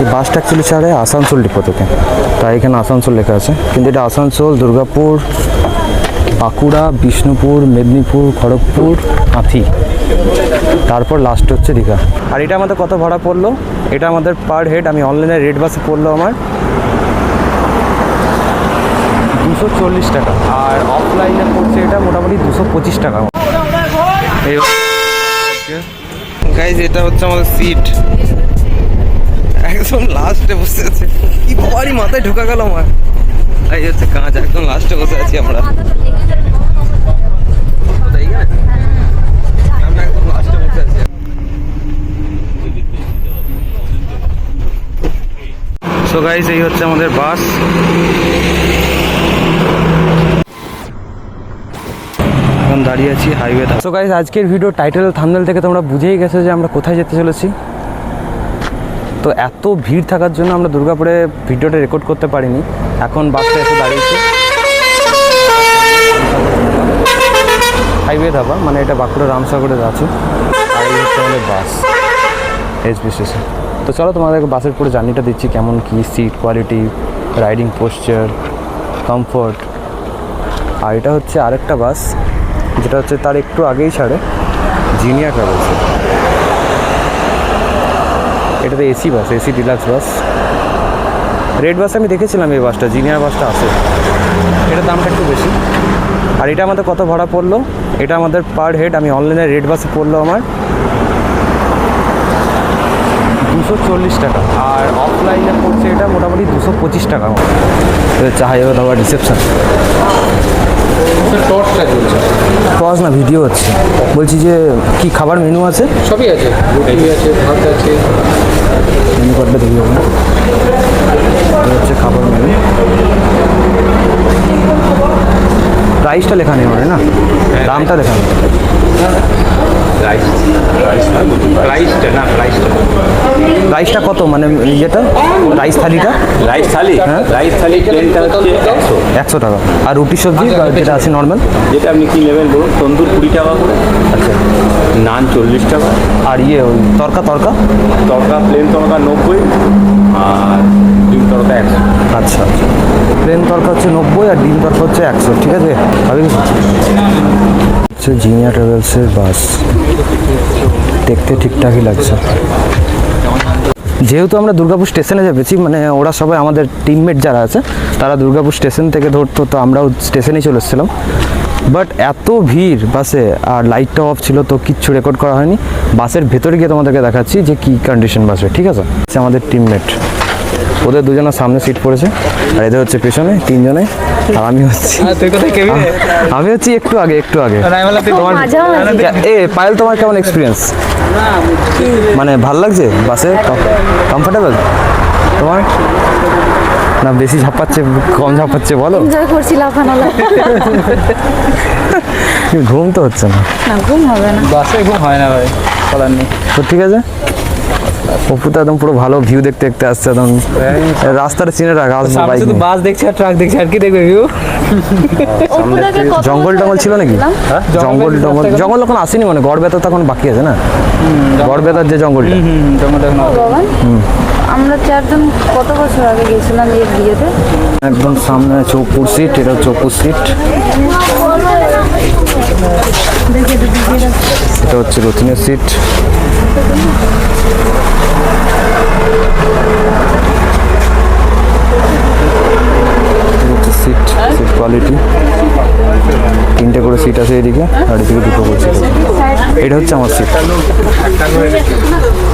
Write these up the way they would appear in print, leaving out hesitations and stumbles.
এই বাসটা অ্যাকচুয়ালি ছাড়ে আসানসোল ডিপো থেকে, তাই এখানে আসানসোল লেখা আছে, কিন্তু এটা আসানসোল, দুর্গাপুর, বাঁকুড়া, বিষ্ণুপুর, মেদিনীপুর, খড়গপুর, কাঁথি, তারপর লাস্ট হচ্ছে দীঘা। আর এটা আমাদের কত ভাড়া পড়লো? এটা আমাদের পার হেড, আমি অনলাইনে রেড বাসে পড়লো আমার 240 টাকা, আর অফলাইনে পড়ছে এটা মোটামুটি 225 টাকা। গাইজ এটা হচ্ছে আমাদের সিট, একদম লাস্টে বসে আছে। কি বাড়ি মাথায় ঢোকা গেল আমার। এই হচ্ছে কাঁচ, একদম লাস্টে বসে আছি আমরা। একদম লাস্টে বসে আছি। সো গাইজ এই হচ্ছে আমাদের বাস। এখন দাঁড়িয়ে আছি হাইওয়েতে। সো গাইজ আজকের ভিডিও টাইটেল থাম্বনেল থেকে তোমরা বুঝেই গেছো যে আমরা কোথায় যেতে চলেছি। তো এত ভিড় থাকার জন্য আমরা দুর্গাপুরে ভিডিওটা রেকর্ড করতে পারিনি। এখন বাসটা এসে দাঁড়িয়েছে হাইওয়ে ধাবা, মানে এটা বাঁকুড়া রামসাগরের আছে। আর এই হচ্ছে আমাদের বাস এসবি স্টেশন। তো চলো তোমাদেরকে বাসের পুরো জার্নিটা দিচ্ছি, কেমন কী seat quality, riding posture, comfort. আর এটা হচ্ছে আরেকটা বাস, যেটা হচ্ছে তার একটু আগেই ছাড়ে, জিনিয়া ট্রাভেলস। এটা তো এসি বাস, এসি ডিলাক্স বাস। রেড বাসে আমি দেখেছিলাম এই বাসটা, জিনিয়ার বাসটা আছে, এটার দামটা একটু বেশি। আর এটা আমাদের কত ভাড়া পড়লো? এটা আমাদের পার হেড, আমি অনলাইনে রেড বাসে পড়লো আমার 240 টাকা, আর অফলাইনে পড়ছে এটা মোটামুটি 225 টাকা। হচ্ছে হাইওয়ে ধাবা রিসেপশন। টস না, ভিডিও হচ্ছে। বলছি যে কি খাবার মেনু আছে? সবই আছে, রুটি আছে, ভাত আছে। মেনু কার্ডটা দেখি হচ্ছে খাবার মেনু। প্রাইসটা লেখা নেই মানে না, দামটা লেখা নেই। প্রাইসটা কত মানে ইয়েটা রাইস থালিটা? রাইস থালি, হ্যাঁ রাইস থালি প্লেনটা হচ্ছে 100 টাকা। আর রুটি সবজি যেটা আছে নর্মাল, যেটা আপনি কি নেবেন বলুন। তন্দুর 20 টাকা করে, আচ্ছা। নান 40 টাকা, আর ইয়ে ওই তরকা তড়কা প্লেন তড়কা 90, আর ডিম তড়কা 100। আচ্ছা আচ্ছা, প্লেন তরকা হচ্ছে 90 আর ডিম তরকা হচ্ছে 100, ঠিক আছে। ভাবি হচ্ছে জিনিয়া ট্রাভেলসের বাস, দেখতে ঠিকঠাকই লাগছে। যেহেতু আমরা দুর্গাপুর স্টেশনে যাচ্ছি, মানে ওরা সবাই আমাদের টিমমেট যারা আছে তারা দুর্গাপুর স্টেশন থেকে ধরতো, তো আমরাও স্টেশনেই চলে এসেছিলাম। বাট এত ভিড় বাসে, আর লাইটটা অফ ছিল, তো কিচ্ছু রেকর্ড করা হয়নি। বাসের ভেতরে গিয়ে তোমাদেরকে দেখাচ্ছি যে কী কন্ডিশন বাসে, ঠিক আছে। আমাদের টিমমেট, ওদের দুজনের সামনে সিট পড়েছে, আর এদের হচ্ছে পেছনে 3 জনে। আর আমি হচ্ছি একটু আগে। তোমার পায়েল, তোমার কেমন এক্সপিরিয়েন্স? মানে ভাল লাগছে বাসে? কমফোর্টেবল তোমার? না বেশি ঝাপাচ্ছে, কম ঝাপাচ্ছে বলো? এনজয় করছি লাফানোলা। ঘুম তো হচ্ছে না। না ঘুম হবে না, বাসে ঘুম হয় না ভাই, বলার নেই। তো ঠিক আছে, অপু তো একদম পুরো ভালো ভিউ দেখতে দেখতে আসছে, একদম রাস্তাটা চিনে রাখা। শুধু বাস দেখছি আর ট্রাক দেখছি, আর কি দেখবে ভিউ? জঙ্গল টঙ্গল ছিল নাকি? জঙ্গল এখন আসেনি, মানে গড় বেতা তখন বাকি আছে না, গড় বেতার যে জঙ্গলটা। আমরা 4 জন কত বছর আগে গেছিলাম এই বিয়েতে। একদম সামনে চৌপুর সিট, এটা চৌপুর সিট, এটা হচ্ছে রথিনের সিট। সিট কোয়ালিটি 3টে করে সিট আছে এদিকে, আর এদিকে 2টো করে সিট আছে। এটা হচ্ছে আমার সিট,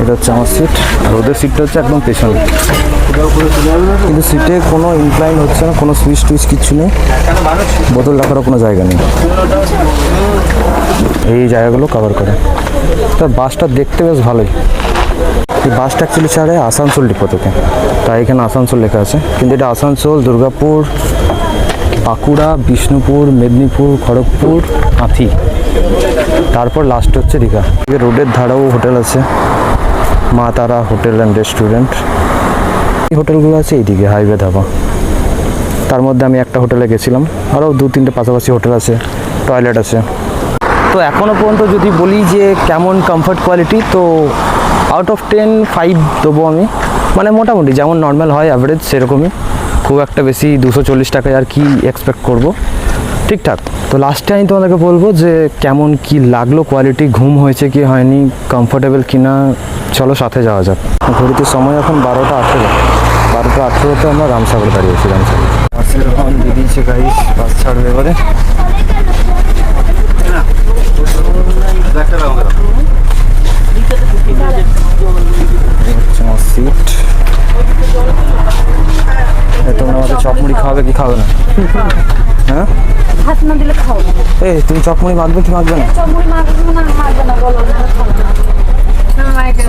এটা হচ্ছে আমার সিট, আর ওদের সিটটা হচ্ছে একদম পেছনে। কিন্তু সিটে কোনো ইনক্লাইন হচ্ছে না, কোনো সুইচ টুইচ কিচ্ছু নেই, বোতল রাখারও কোনো জায়গা নেই। এই জায়গাগুলো কভার করে। তা বাসটা দেখতে বেশ ভালোই। এই বাসটা অ্যাকচুয়ালি ছাড়ে আসানসোল ডিপো থেকে, তাই এখানে আসানসোল লেখা আছে, কিন্তু এটা আসানসোল, দুর্গাপুর, বাঁকুড়া, বিষ্ণুপুর, মেদিনীপুর, খড়গপুর, কাঁথি, তারপর লাস্ট হচ্ছে দীঘা। রোডের ধারেও হোটেল আছে, মা তারা হোটেল অ্যান্ড রেস্টুরেন্ট। এই হোটেলগুলো আছে এইদিকে হাইওয়ে ধাবা। তার মধ্যে আমি একটা হোটেলে গেছিলাম, আরও 2-3টে পাশাপাশি হোটেল আছে, টয়লেট আছে। তো এখনও পর্যন্ত যদি বলি যে কেমন কমফর্ট কোয়ালিটি, তো আউট অফ 10 5 দেবো আমি। মানে মোটামুটি যেমন নর্মাল হয় অ্যাভারেজ সেরকমই, খুব একটা বেশি 240 টাকায় আর কি এক্সপেক্ট করব, ঠিকঠাক। তো লাস্টে আমি তোমাদেরকে বলবো যে কেমন কি লাগলো, কোয়ালিটি, ঘুম হয়েছে কি হয়নি, কমফোর্টেবল কি না। চলো সাথে যাওয়া যাক। ঘড়িতে সময় এখন 12:18, 12:18তে আমরা রামসাগর দাঁড়িয়েছি। রামসাগর বাসের এখন দিয়ে দিয়েছে গাইস, বাস ছাড়বে এবারে। আমার সিট। তোমরা আমাদের চপমুড়ি খাওয়াবে কি খাবে না? হ্যাঁ হাত না দিলে খাও। এই তুমি চপমুড়ি মাখবে কি মাখবে না? চমড়ি মারবে না বলো না, খাও না।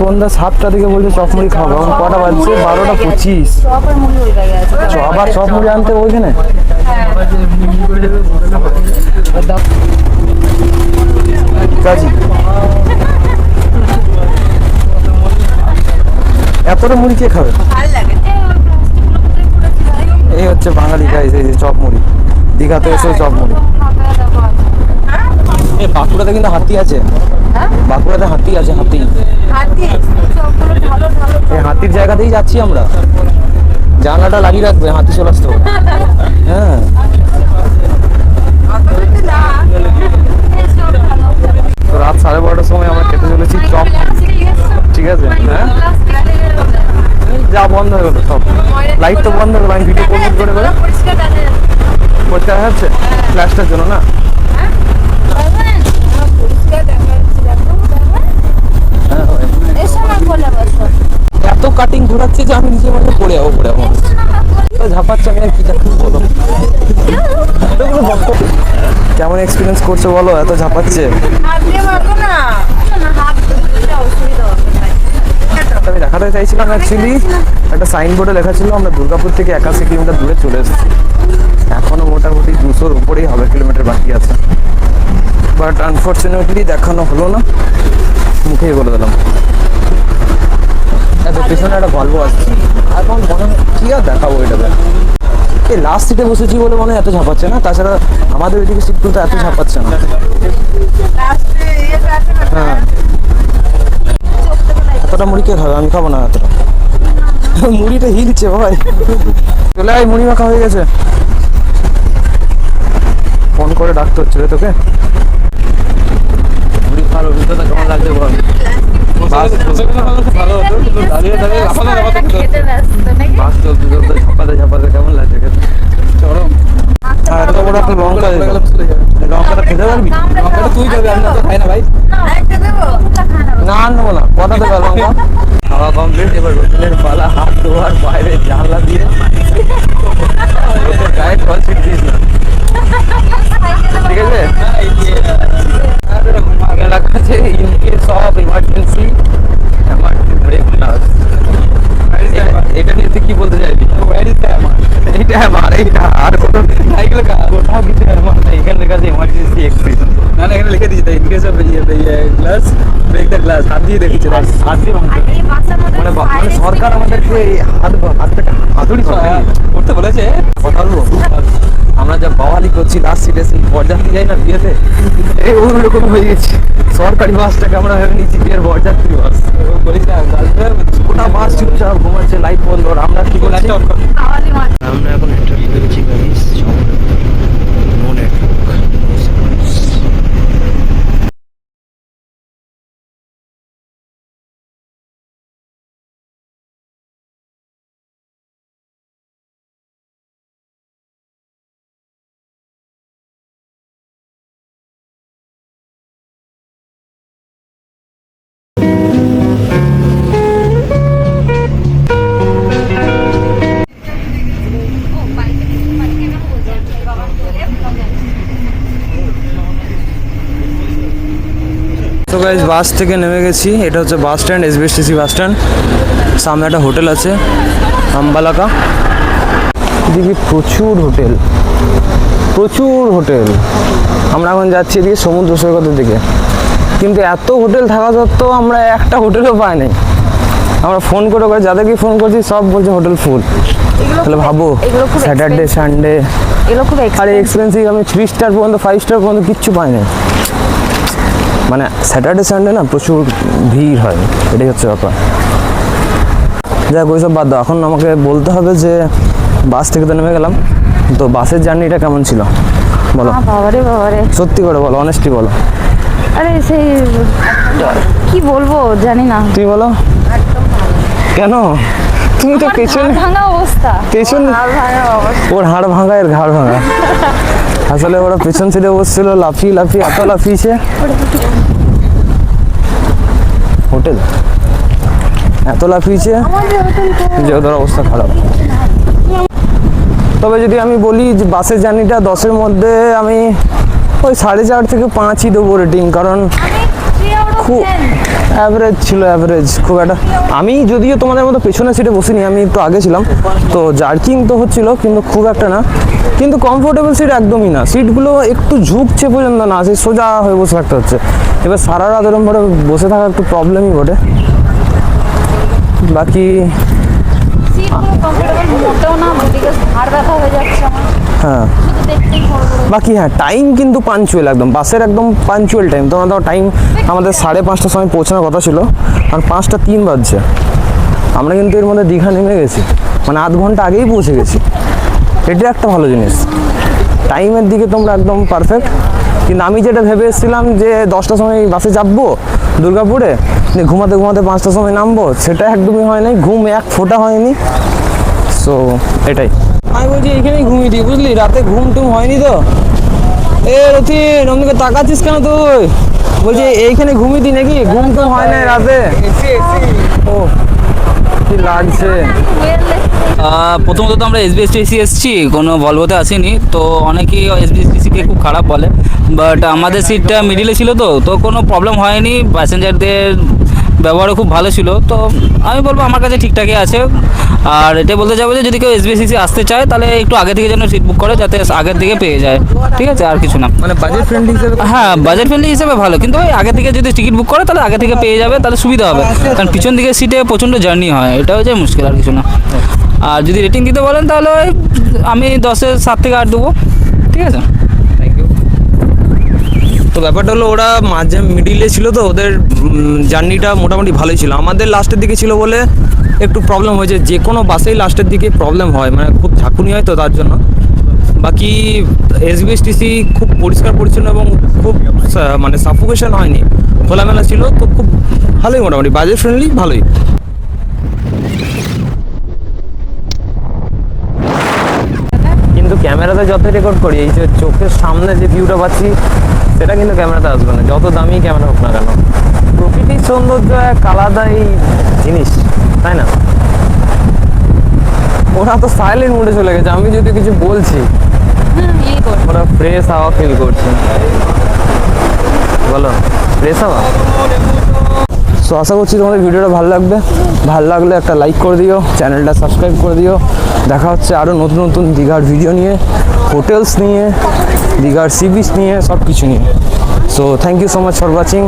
সন্ধ্যা 7টার দিকে বলছে চপমুড়ি খাবো, এখন কটা বাজছে? 12:25। চপের মুড়ি ওই জায়গায় আছে। আবার চপমুড়ি আনতে ওইখানে? কাজী এতটা মুড়ি কে খাবে? এই হচ্ছে বাঙালি গাইস, এই যে চপমুড়ি। দীঘাতে এসে চপমুড়ি। এই বাঁকুড়াতে কিন্তু হাতি আছে, বাঁকুড়াতে হাতি আছে, হাতি। এই হাতির জায়গাতেই যাচ্ছি আমরা, জানলাটা লাগিয়ে রাখবে, হাতি চলে আসতে হবে। হ্যাঁ তো রাত 12:30টার সময় আমরা খেতে চলেছি চপ, ঠিক আছে? হ্যাঁ যা বন্ধ হয়ে গেলো সব, লাইট তো বন্ধ হয়ে গেলো। আমি ভিডিও করবো করে করে পরিষ্কার হচ্ছে ফ্ল্যাশটার জন্য না। এত কাটিং ঘোরাচ্ছে যে আমি নিজে মধ্যে পড়ে যাবো, পড়ে যাবো ঝাপাচ্ছে। আমি আর কি বলো, কেমন এক্সপিরিয়েন্স করছো বলো, এত ঝাপাচ্ছে। আমি দেখাতে চাইছিলাম অ্যাকচুয়ালি একটা সাইনবোর্ডে লেখা ছিল আমরা দুর্গাপুর থেকে 81 কিলোমিটার দূরে চলে এসেছি। এখনো মোটামুটি 200-র উপরেই হবে কিলোমিটার বাকি আছে, বাট আনফর্চুনেটলি দেখানো হলো না, মুখেই বলে দিলাম। এত পেছনে একটা ভলভো আসছে, এখন মনে হয় কি আর দেখাবো এটাকে। এই লাস্ট সিটে বসেছি বলে মনে হয় এত ঝাপাচ্ছে না, তাছাড়া আমাদের ওইদিকে সিটগুলো তো এত ঝাপাচ্ছে না। হ্যাঁ এতটা মুড়ি কে খাবে? আমি খাবো না এতটা। মুড়িটা হিলছে ভাই, চলে আয়, মুড়ি মাখা হয়ে গেছে। ফোন করে ডাকতে হচ্ছে রে তোকে। মুড়ি খাওয়ার অভিজ্ঞতা কেমন লাগছে বল? ভালো হতো, কিন্তু দাঁড়িয়ে দাঁড়িয়ে বাস চলতে চলতে ঝাপাতে ঝাপাতে কেমন লাগছে খেতে? চরম। আর এত বড় একটা লঙ্কা, লঙ্কাটা খেতে পারবি? লঙ্কাটা তুই খাবি, আমি তো খাই না ভাই। না আনবো না, কটা দেবে লঙ্কা? খাওয়া কমপ্লিট, এবার হোটেলের পালা। হাত ধোয়ার বাইরে জানলা দিয়ে গায়ে কল ছিট দিস না, ঠিক আছে? এলাকাতে ইনকেস অফ ইমার্জেন্সি ব্রেক গ্লাস, এটা নিয়ে তুই কি বলতে চাইবি? এইটা আমার, এইটা আর কোনো কোথাও কিছু আমার না, এখানে লেখা আছে ইমার্জেন্সি এক্সিট। না না, এখানে লিখে দিয়েছে in case of glass break the glass, হাত দিয়ে দেখেছে, হাত দিয়ে মানে মানে সরকার আমাদেরকে হাতটা হাতুড়ি করতে বলেছে। কথা বলবো, আমরা যা বাওয়ালি করছি লাস্ট সিটে, সেই বরযাত্রী যাই না বিয়েতে, এই ওরকম হয়ে গেছে। সরকারি বাসটাকে আমরা ভেবে নিচ্ছি বিয়ের বরযাত্রী বাস। বলিস না, ওটা বাস চুপচাপ ঘুমাচ্ছে, লাইট বন্ধ। আমরা কি করছি? আমরা এখন এন্টার করেছি গাইস, নো নেটওয়ার্ক। তো গাইস বাস থেকে নেমে গেছি, এটা হচ্ছে bus stand, SBSTC bus stand. সামনে একটা হোটেল আছে আম্বালাকা, এদিকে প্রচুর হোটেল, প্রচুর হোটেল। আমরা এখন যাচ্ছি এদিকে সমুদ্র সৈকতের দিকে, কিন্তু এত হোটেল থাকা সত্ত্বেও আমরা একটা হোটেলও পাই নাই। আমরা ফোন করে যাদেরকে ফোন করছি সব বলছে হোটেল ফুল। তাহলে ভাবো স্যাটারডে সানডে, আরে এক্সপেন্সিভ। আমি 3 স্টার পর্যন্ত 5 স্টার পর্যন্ত কিচ্ছু পাই নাই। মানে স্যাটারডে সানডে না প্রচুর ভিড় হয়, এটাই হচ্ছে ব্যাপার। যাক ওইসব বাদ দাও, এখন আমাকে বলতে হবে যে বাস থেকে তো নেমে গেলাম, তো বাসের জার্নিটা কেমন ছিল বলো, বাবারে বাবারে, সত্যি করে বলো, অনেস্টলি বলো। আরে সেই কি বলবো জানি না, তুমি বলো কেন, তুমি তো আমার পেছনে, ঘাড় ভাঙা অবস্থা, পেছনে ঘাড় ভাঙা অবস্থা। ওর হাড় ভাঙা এর ঘাড় ভাঙা। আসলে ওরা পেছন সিটে বসছিল, লাফিয়ে লাফিয়ে এত লাফিয়েছে। হোটেল এত লাফিয়েছে যে ওদের অবস্থা খারাপ। তবে যদি আমি বলি যে বাসের জার্নিটা 10-এর মধ্যে আমি ওই 4.5 থেকে 5ই দেবো রেটিং, কারণ খুব অ্যাভারেজ ছিল, অ্যাভারেজ খুব একটা। আমি যদিও তোমাদের মতো পেছনের সিটে বসিনি, আমি একটু আগে ছিলাম, তো জার্কিং তো হচ্ছিল কিন্তু খুব একটা না, কিন্তু কমফোর্টেবল সিট একদমই না, সিটগুলো একটু ঝুঁকছে পর্যন্ত না, সেই সোজা হয়ে বসে থাকতে হচ্ছে। এবার সারা রাত এরকম ভাবে বসে থাকা একটু প্রবলেমই বটে। বাকি সিটগুলো কমফোর্টেবল মোটেও না, ওদিকে ঘাড় ব্যথা হয়ে যাচ্ছে আমার, হ্যাঁ, শুধু দেখতেই বড় বড়। বাকি হ্যাঁ, টাইম কিন্তু পাঞ্চুয়াল, একদম বাসের একদম পাঞ্চুয়াল টাইম। তোমার দাও টাইম, আমাদের 5:30টার সময় পৌঁছানোর কথা ছিল, আর 5:03 বাজছে। আমরা কিন্তু এর মধ্যে দীঘা নেমে গেছি, মানে আধ ঘন্টা আগেই পৌঁছে গেছি। এটা একটা ভালো জিনিস, টাইমের দিকে তোমরা একদম পারফেক্ট। কিন্তু আমি যেটা ভেবে এসেছিলাম যে 10টার সময় বাসে চাপবো দুর্গাপুরে, দিয়ে ঘুমাতে ঘুমাতে 5টার সময় নামবো, সেটা একদমই হয় নাই, ঘুম এক ফোঁটা হয়নি। সো এটাই আমি বলছি, এইখানেই ঘুমিয়ে দিই, বুঝলি, রাতে ঘুম টুম হয়নি তো। এ রথিন, অমনিকে তাকাচ্ছিস কেন তুই? বলছি এইখানে ঘুমিয়ে দিই নাকি, ঘুম টুম হয় না রাতে? ও কি লাগছে। প্রথমত তো আমরা এসবিএসটিসি এসেছি, কোনো ভলভোতে আসিনি, তো অনেকেই এসবিএসটিসিকে খুব খারাপ বলে, বাট আমাদের সিটটা মিডিলে ছিল, তো কোনো প্রবলেম হয়নি, প্যাসেঞ্জারদের ব্যবহারও খুব ভালো ছিল, তো আমি বলবো আমার কাছে ঠিকঠাকই আছে। আর এটাই বলতে যাবো যে যদি কেউ এসবিএসটিসি আসতে চায় তাহলে একটু আগে থেকে যেন সিট বুক করে, যাতে আগের দিকে পেয়ে যায়, ঠিক আছে, আর কিছু না। মানে বাজেট ফ্রেন্ডলি হিসেবে হ্যাঁ, বাজেট ফ্রেন্ডলি হিসেবে ভালো, কিন্তু ওই আগে থেকে যদি টিকিট বুক করে তাহলে আগে থেকে পেয়ে যাবে, তাহলে সুবিধা হবে, কারণ পিছন দিকের সিটে প্রচণ্ড জার্নি হয়, এটা হচ্ছে মুশকিল, আর কিছু না। আর যদি রেটিং দিতে বলেন তাহলে ওই আমি 10-এ 7 থেকে 8 দেবো, ঠিক আছে। তো ব্যাপারটা হলো ওরা মাঝে মিডিলে ছিল, তো ওদের জার্নিটা মোটামুটি ভালোই ছিল। আমাদের লাস্টের দিকে ছিল বলে একটু প্রবলেম হয়েছে, যে কোনো বাসেই লাস্টের দিকে প্রবলেম হয়, মানে খুব ঝাঁকুনি হয় তো তার জন্য। বাকি এসবিএসটিসি খুব পরিষ্কার পরিচ্ছন্ন এবং খুব মানে সাফোকেশন হয়নি, খোলামেলা ছিল, তো খুব ভালোই, মোটামুটি বাজেট ফ্রেন্ডলি, ভালোই। কিন্তু ক্যামেরাতে যত রেকর্ড করি, এই যে চোখের সামনে যে ভিউটা পাচ্ছি সেটা কিন্তু ক্যামেরাতে আসবে না, যত দামি ক্যামেরা হোক না কেন। প্রকৃতির সৌন্দর্য এক আলাদাই জিনিস, তাই না? ওরা তো সাইলেন্ট মোডে চলে গেছে, আমি যদি কিছু বলছি ওরা ফ্রেশ হাওয়া ফিল করছে, বলো ফ্রেশ হাওয়া। সো আশা করছি তোমাদের ভিডিওটা ভালো লাগবে, ভালো লাগলে একটা লাইক করে দিও, চ্যানেলটা সাবস্ক্রাইব করে দিও। দেখা হচ্ছে আরও নতুন নতুন দীঘার ভিডিও নিয়ে, হোটেলস নিয়ে, দীঘার সি বিচ নিয়ে, সব কিছু নিয়ে। So thank you so much for watching.